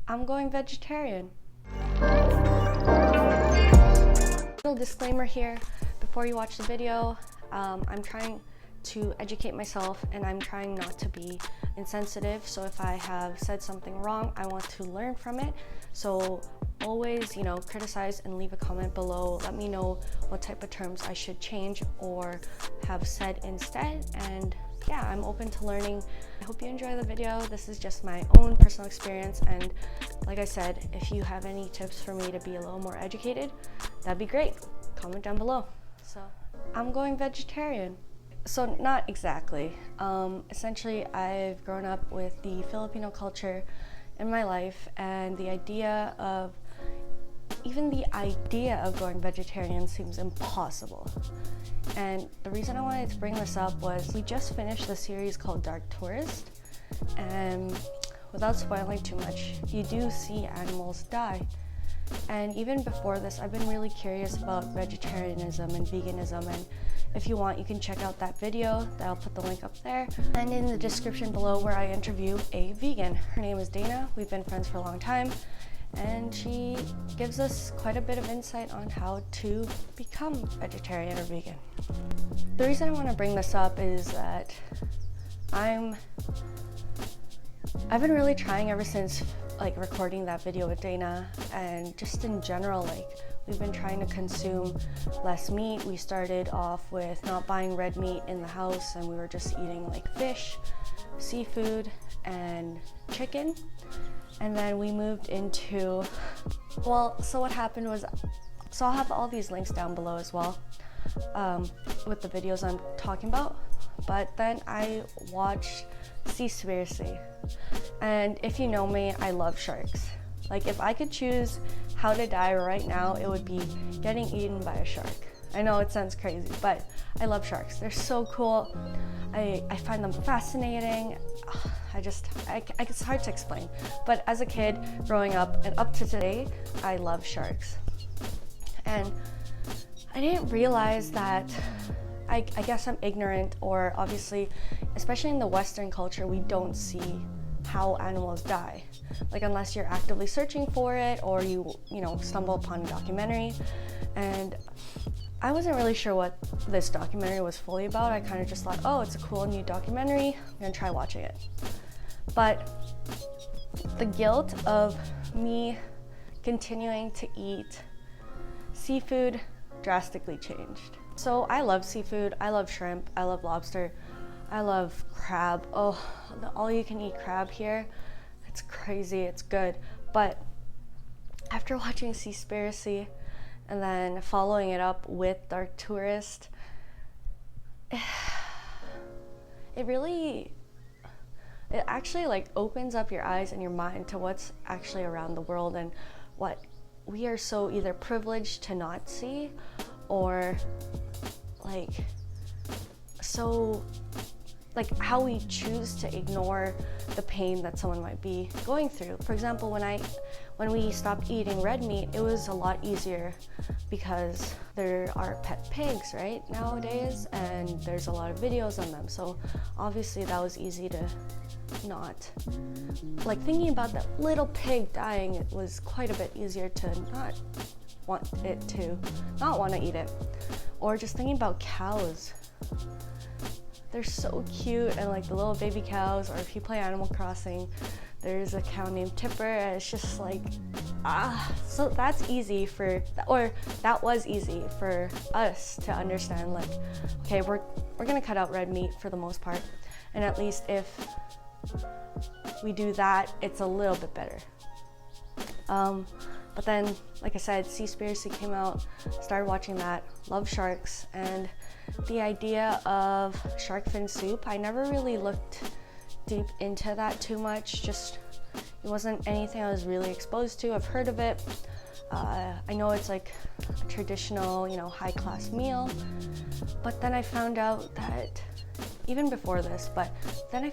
I'm going vegetarian. Little disclaimer here before you watch the video. I'm trying to educate myself and I'm trying not to be insensitive. So if I have said something wrong, I want to learn from it. So always, criticize and leave a comment below. Let me know what type of terms I should change or have said instead. And yeah, I'm open to learning. I hope you enjoy the video. This is just my own personal experience. And like I said, if you have any tips for me to be a little more educated, that'd be great. Comment down below. So I'm going vegetarian. So not exactly. Essentially, I've grown up with the Filipino culture in my life, and even the idea of going vegetarian seems impossible. And the reason I wanted to bring this up was we just finished the series called Dark Tourist, and without spoiling too much, you do see animals die. And even before this, I've been really curious about vegetarianism and veganism, and if you want, you can check out that video. I'll put the link up there and in the description below, where I interview a vegan. Her name is Dana. We've been friends for a long time, and she gives us quite a bit of insight on how to become vegetarian or vegan. The reason I want to bring this up is that I've been really trying ever since recording that video with Dana, and just in general, we've been trying to consume less meat. We started off with not buying red meat in the house, and we were just eating fish, seafood, and chicken. And then we moved into, so what happened was, I'll have all these links down below as well, with the videos I'm talking about. But then I watched Seaspiracy, and if you know me, I love sharks. If I could choose how to die right now, it would be getting eaten by a shark. I know it sounds crazy, but I love sharks. They're so cool. I find them fascinating. It's hard to explain. But as a kid growing up and up to today, I love sharks. And I didn't realize that, I guess I'm ignorant, or obviously, especially in the Western culture, we don't see how animals die. Unless you're actively searching for it, or you stumble upon a documentary. And I wasn't really sure what this documentary was fully about. I kind of just thought, oh, it's a cool new documentary, I'm gonna try watching it. But the guilt of me continuing to eat seafood drastically changed. So I love seafood, I love shrimp, I love lobster, I love crab. Oh, the all-you-can-eat crab here, it's crazy, it's good. But after watching Seaspiracy and then following it up with Dark Tourist, it actually opens up your eyes and your mind to what's actually around the world, and what we are so either privileged to not see, or how we choose to ignore the pain that someone might be going through. For example, when we stopped eating red meat, it was a lot easier because there are pet pigs right nowadays, and there's a lot of videos on them. So obviously that was easy to not, thinking about that little pig dying, it was quite a bit easier to not want to eat it. Or just thinking about cows. They're so cute, and the little baby cows, or if you play Animal Crossing, there's a cow named Tipper, and it's just so that was easy for us to understand, okay, we're gonna cut out red meat for the most part, and at least if we do that, it's a little bit better. But then, like I said, Seaspiracy came out, started watching that, love sharks, and the idea of shark fin soup, I never really looked deep into that too much. It wasn't anything I was really exposed to. I've heard of it. I know it's a traditional, high-class meal. But then I found out that, even before this, there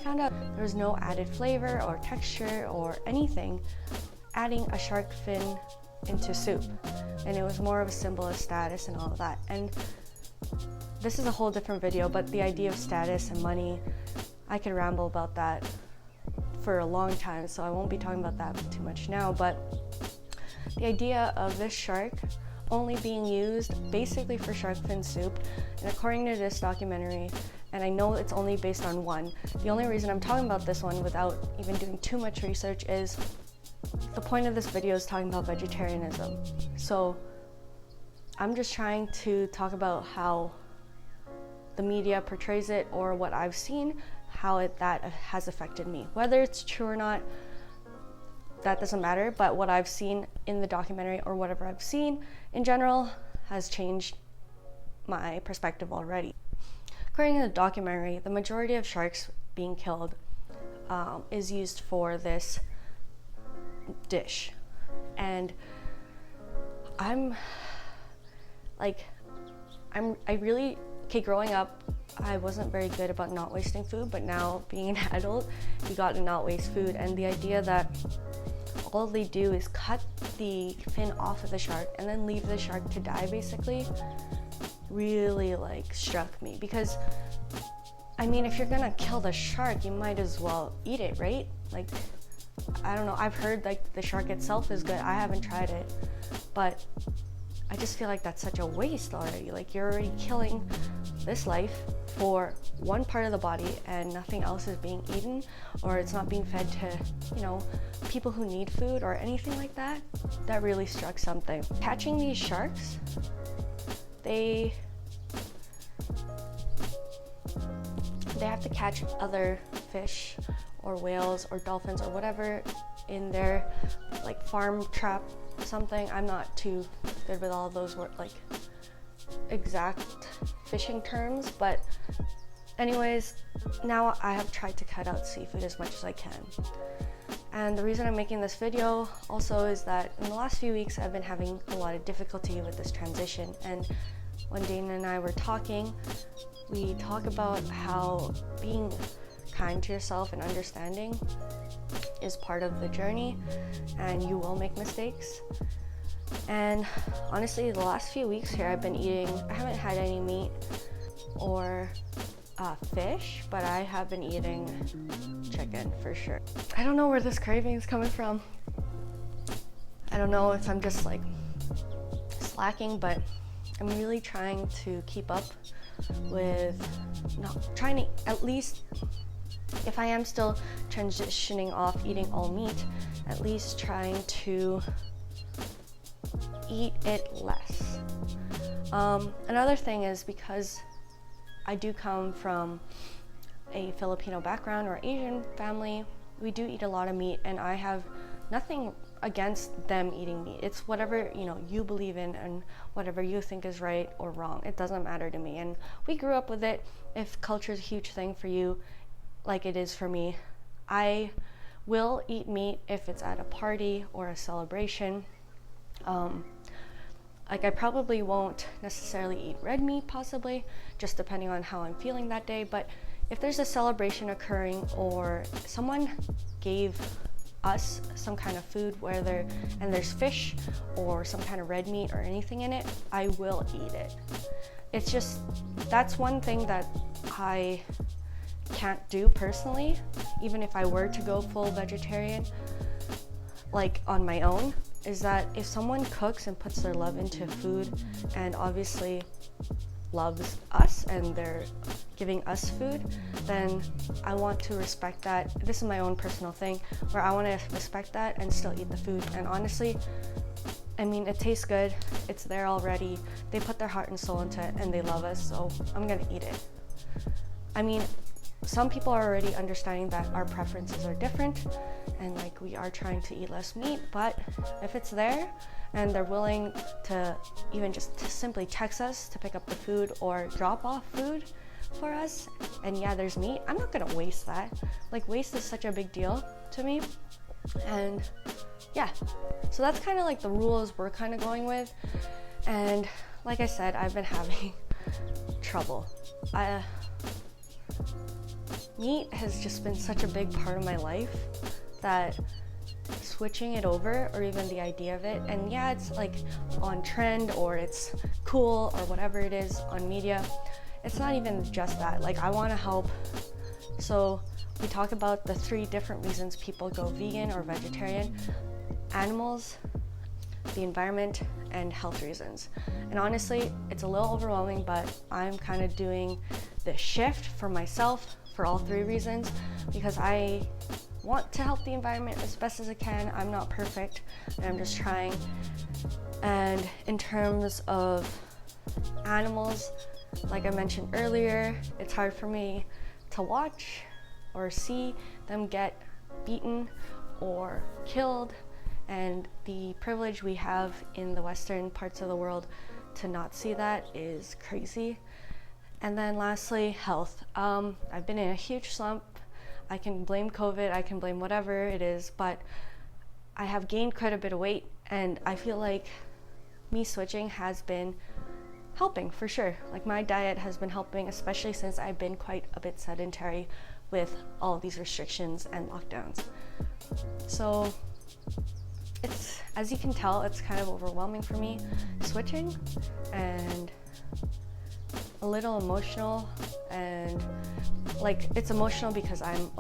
was no added flavor or texture or anything adding a shark fin into soup. And it was more of a symbol of status and all of that. And this is a whole different video, but the idea of status and money, I could ramble about that for a long time, so I won't be talking about that too much now. But the idea of this shark only being used basically for shark fin soup, and according to this documentary, and I know it's only based on one, the only reason I'm talking about this one without even doing too much research is the point of this video is talking about vegetarianism. So I'm just trying to talk about how the media portrays it, or what I've seen, how that has affected me. Whether it's true or not, that doesn't matter, but what I've seen in the documentary, or whatever I've seen in general, has changed my perspective already. According to the documentary, the majority of sharks being killed is used for this dish. And growing up, I wasn't very good about not wasting food, but now being an adult, you got to not waste food. And the idea that all they do is cut the fin off of the shark and then leave the shark to die basically really struck me, because I mean, if you're gonna kill the shark, you might as well eat it, right? I don't know, I've heard the shark itself is good. I haven't tried it, but I just feel like that's such a waste already. You're already killing this life for one part of the body and nothing else is being eaten, or it's not being fed to, people who need food or anything like that. That really struck something. Catching these sharks, they have to catch other fish or whales or dolphins or whatever in their farm trap something. I'm not too good with all those exact fishing terms, but anyways, now I have tried to cut out seafood as much as I can. And the reason I'm making this video also is that in the last few weeks I've been having a lot of difficulty with this transition, and when Dana and I were talking, we talk about how being kind to yourself and understanding is part of the journey, and you will make mistakes. And honestly, the last few weeks here I haven't had any meat or fish, but I have been eating chicken for sure. I don't know where this craving is coming from. I don't know if I'm just slacking, but I'm really trying to keep up with trying to, at least if I am still transitioning off eating all meat, at least trying to eat it less. Another thing is, because I do come from a Filipino background or Asian family, we do eat a lot of meat, and I have nothing against them eating meat. It's whatever you believe in and whatever you think is right or wrong. It doesn't matter to me, and we grew up with it. If culture is a huge thing for you, like it is for me, I will eat meat if it's at a party or a celebration. I probably won't necessarily eat red meat, possibly, just depending on how I'm feeling that day. But if there's a celebration occurring, or someone gave us some kind of food and there's fish or some kind of red meat or anything in it, I will eat it. It's just, that's one thing that I can't do personally, even if I were to go full vegetarian on my own, is that if someone cooks and puts their love into food and obviously loves us and they're giving us food, then I want to respect that. This is my own personal thing where I want to respect that and still eat the food. And honestly, I mean, it tastes good, it's there already, they put their heart and soul into it and they love us, so I'm gonna eat it. I mean, some people are already understanding that our preferences are different and we are trying to eat less meat, but if it's there and they're willing to even just to simply text us to pick up the food or drop off food for us, and yeah, there's meat, I'm not gonna waste that. Waste is such a big deal to me. And yeah, so that's kind of the rules we're kind of going with. And like I said, I've been having trouble. Meat has just been such a big part of my life that switching it over, or even the idea of it, and yeah, it's on trend or it's cool or whatever it is on media, it's not even just that. I want to help. So we talk about the 3 different reasons people go vegan or vegetarian: animals, the environment, and health reasons. And honestly, it's a little overwhelming, but I'm kind of doing the shift for myself for all 3 reasons because I want to help the environment as best as I can. I'm not perfect, and I'm just trying. And in terms of animals, like I mentioned earlier, it's hard for me to watch or see them get beaten or killed, and the privilege we have in the Western parts of the world to not see that is crazy. And then lastly, health. I've been in a huge slump. I can blame COVID, I can blame whatever it is, but I have gained quite a bit of weight, and I feel like me switching has been helping for sure. Like, my diet has been helping, especially since I've been quite a bit sedentary with all of these restrictions and lockdowns. So it's, as you can tell, it's kind of overwhelming for me switching, and a little emotional. And like, it's emotional because I'm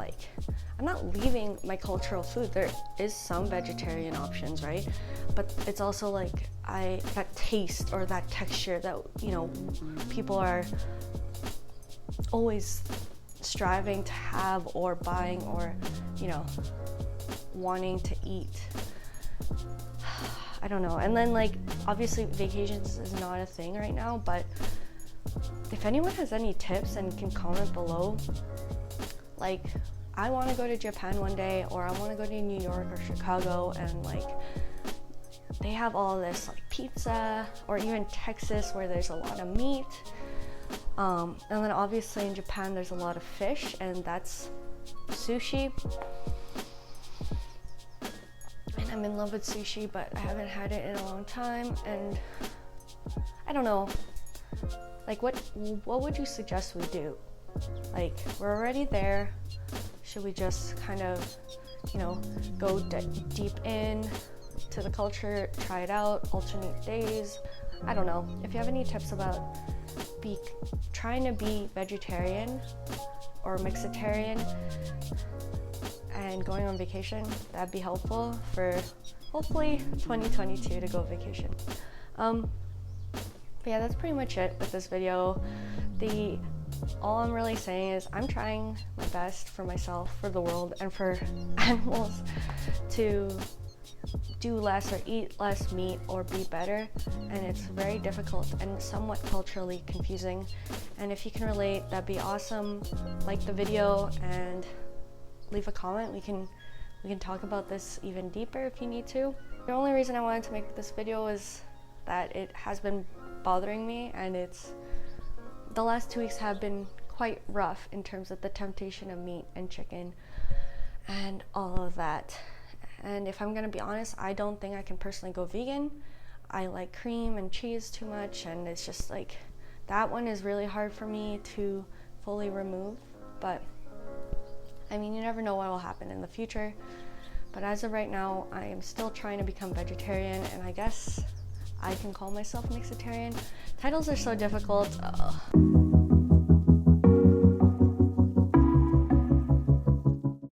not leaving my cultural food. There is some vegetarian options, right? But it's also like that taste or that texture that, you know, people are always striving to have or buying or, you know, wanting to eat. I don't know. And then, like, obviously vacations is not a thing right now, but if anyone has any tips and can comment below, like, I want to go to Japan one day, or I want to go to New York or Chicago, and like, they have all this like pizza, or even Texas where there's a lot of meat. And then obviously in Japan there's a lot of fish, and that's sushi. And I'm in love with sushi, but I haven't had it in a long time, and I don't know. Like, what would you suggest we do? Like, we're already there. Should we just kind of, you know, go deep in to the culture, try it out, alternate days? I don't know. If you have any tips about trying to be vegetarian or mixitarian and going on vacation, that'd be helpful for hopefully 2022 to go vacation. But yeah, that's pretty much it with this video. All I'm really saying is I'm trying my best for myself, for the world, and for animals to do less or eat less meat or be better. And it's very difficult and somewhat culturally confusing. And if you can relate, that'd be awesome. Like the video and leave a comment. We can talk about this even deeper if you need to. The only reason I wanted to make this video is that it has been bothering me, and the last 2 weeks have been quite rough in terms of the temptation of meat and chicken and all of that. And if I'm gonna be honest, I don't think I can personally go vegan. I like cream and cheese too much, and it's just like, that one is really hard for me to fully remove. But I mean, you never know what will happen in the future. But as of right now, I am still trying to become vegetarian, and I guess I can call myself mixitarian. Titles are so difficult.